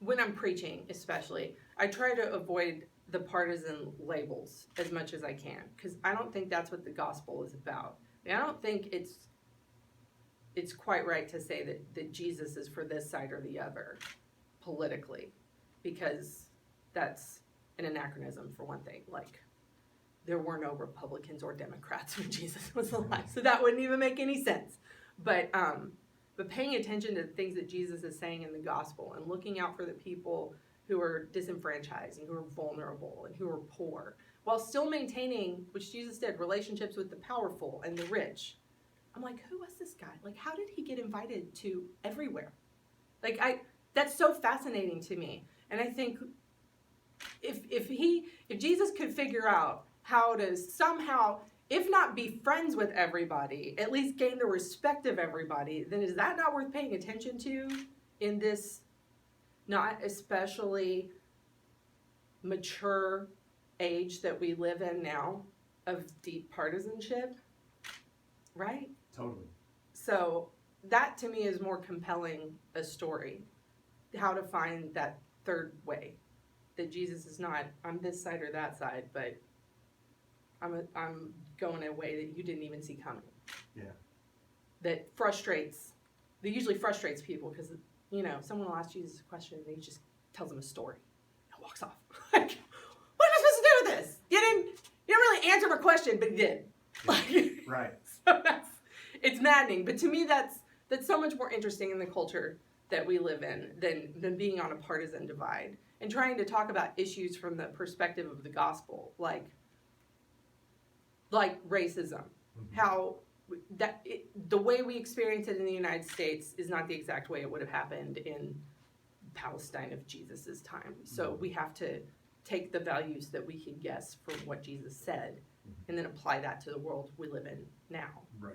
when I'm preaching, especially, I try to avoid the partisan labels as much as I can, because I don't think that's what the gospel is about. I don't think it's quite right to say that Jesus is for this side or the other politically, because that's an anachronism for one thing. Like, there were no Republicans or Democrats when Jesus was alive, so that wouldn't even make any sense. But paying attention to the things that Jesus is saying in the gospel and looking out for the people who are disenfranchised and who are vulnerable and who are poor, while still maintaining, which Jesus did, relationships with the powerful and the rich. I'm like, who was this guy? Like, how did he get invited to everywhere? Like, that's so fascinating to me. And I think if Jesus could figure out how to somehow, if not be friends with everybody, at least gain the respect of everybody, then is that not worth paying attention to in this not especially mature age that we live in now of deep partisanship, right? Totally. So that to me is more compelling a story, how to find that third way, that Jesus is not on this side or that side, but I'm going a way that you didn't even see coming. Yeah. That usually frustrates people, because, you know, someone will ask Jesus a question and he just tells them a story and walks off. Like, what am I supposed to do with this? You didn't really answer my question, but you did. Like, right. So it's maddening. But to me, that's so much more interesting in the culture that we live in than being on a partisan divide and trying to talk about issues from the perspective of the gospel, like racism. Mm-hmm. How the way we experience it in the United States is not the exact way it would have happened in Palestine of Jesus's time. So we have to take the values that we can guess from what Jesus said, and then apply that to the world we live in now. Right.